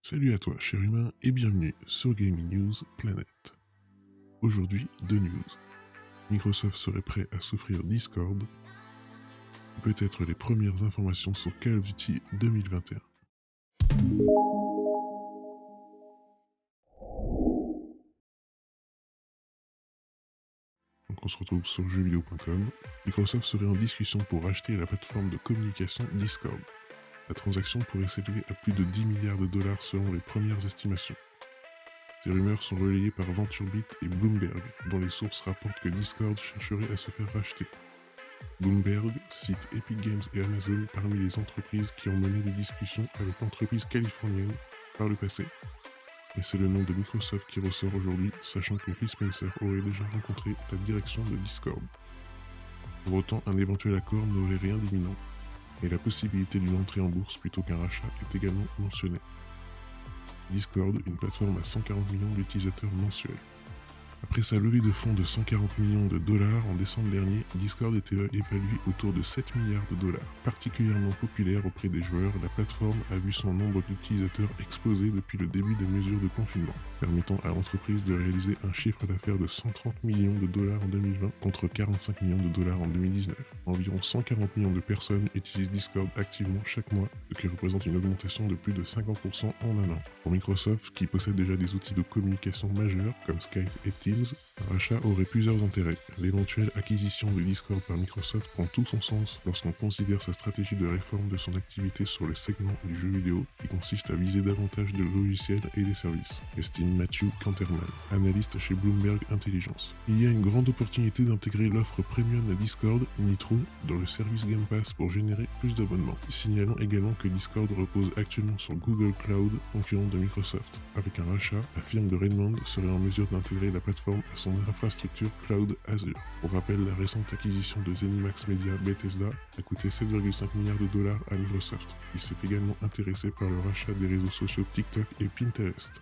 Salut à toi, cher humain, et bienvenue sur Gaming News Planet. Aujourd'hui, deux news. Microsoft serait prêt à s'offrir Discord. Peut-être les premières informations sur Call of Duty 2021. Donc on se retrouve sur jeuxvideo.com. Microsoft serait en discussion pour racheter la plateforme de communication Discord. La transaction pourrait s'élever à plus de 10 milliards de dollars selon les premières estimations. Ces rumeurs sont relayées par VentureBeat et Bloomberg, dont les sources rapportent que Discord chercherait à se faire racheter. Bloomberg cite Epic Games et Amazon parmi les entreprises qui ont mené des discussions avec l'entreprise californienne par le passé. Et c'est le nom de Microsoft qui ressort aujourd'hui, sachant que Phil Spencer aurait déjà rencontré la direction de Discord. Pour autant, un éventuel accord n'aurait rien d'imminent, et la possibilité d'une entrée en bourse plutôt qu'un rachat est également mentionnée. Discord, une plateforme à 140 millions d'utilisateurs mensuels. Après sa levée de fonds de 140 millions de dollars en décembre dernier, Discord était évalué autour de 7 milliards de dollars. Particulièrement populaire auprès des joueurs, la plateforme a vu son nombre d'utilisateurs exploser depuis le début des mesures de confinement, permettant à l'entreprise de réaliser un chiffre d'affaires de 130 millions de dollars en 2020 contre 45 millions de dollars en 2019. Environ 140 millions de personnes utilisent Discord activement chaque mois, ce qui représente une augmentation de plus de 50% en un an. Pour Microsoft, qui possède déjà des outils de communication majeurs comme Skype et Teams, un rachat aurait plusieurs intérêts. L'éventuelle acquisition de Discord par Microsoft prend tout son sens lorsqu'on considère sa stratégie de réforme de son activité sur le segment du jeu vidéo qui consiste à viser davantage de logiciels et des services, estime Matthew Canterman, analyste chez Bloomberg Intelligence. Il y a une grande opportunité d'intégrer l'offre premium de Discord, Nitro, dans le service Game Pass pour générer plus d'abonnements. Signalons également que Discord repose actuellement sur Google Cloud, concurrent de Microsoft. Avec un rachat, la firme de Redmond serait en mesure d'intégrer la plateforme à son infrastructure Cloud Azure. Pour rappel, la récente acquisition de ZeniMax Media Bethesda a coûté 7,5 milliards de dollars à Microsoft. Il s'est également intéressé par le rachat des réseaux sociaux TikTok et Pinterest.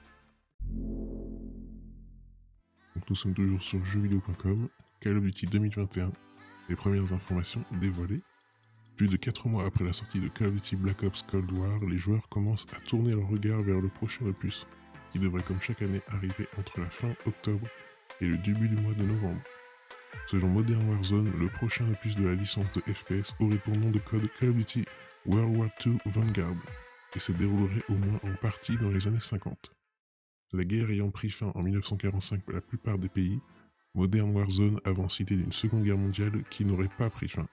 Donc nous sommes toujours sur jeuxvideo.com, Call of Duty 2021, les premières informations dévoilées. Plus de 4 mois après la sortie de Call of Duty Black Ops Cold War, les joueurs commencent à tourner leur regard vers le prochain opus, qui devrait comme chaque année arriver entre la fin octobre et le début du mois de novembre. Selon Modern Warzone, le prochain opus de la licence de FPS aurait pour nom de code Call of Duty World War II Vanguard, et se déroulerait au moins en partie dans les années 50. La guerre ayant pris fin en 1945 pour la plupart des pays, Modern Warzone avance l'idée d'une seconde guerre mondiale qui n'aurait pas pris fin,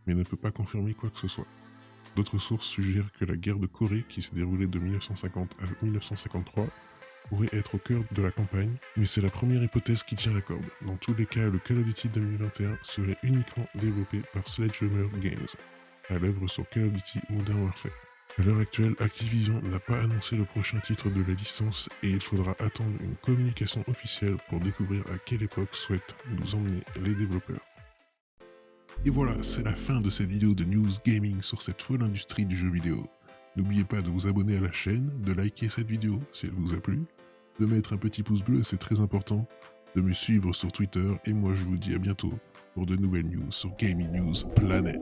mais ne peut pas confirmer quoi que ce soit. D'autres sources suggèrent que la guerre de Corée, qui s'est déroulée de 1950 à 1953, pourrait être au cœur de la campagne, mais c'est la première hypothèse qui tient la corde. Dans tous les cas, le Call of Duty 2021 serait uniquement développé par Sledgehammer Games, à l'œuvre sur Call of Duty Modern Warfare. À l'heure actuelle, Activision n'a pas annoncé le prochain titre de la licence et il faudra attendre une communication officielle pour découvrir à quelle époque souhaitent nous emmener les développeurs. Et voilà, c'est la fin de cette vidéo de news gaming sur cette folle industrie du jeu vidéo. N'oubliez pas de vous abonner à la chaîne, de liker cette vidéo si elle vous a plu, de mettre un petit pouce bleu, c'est très important, de me suivre sur Twitter et moi je vous dis à bientôt pour de nouvelles news sur Gaming News Planet.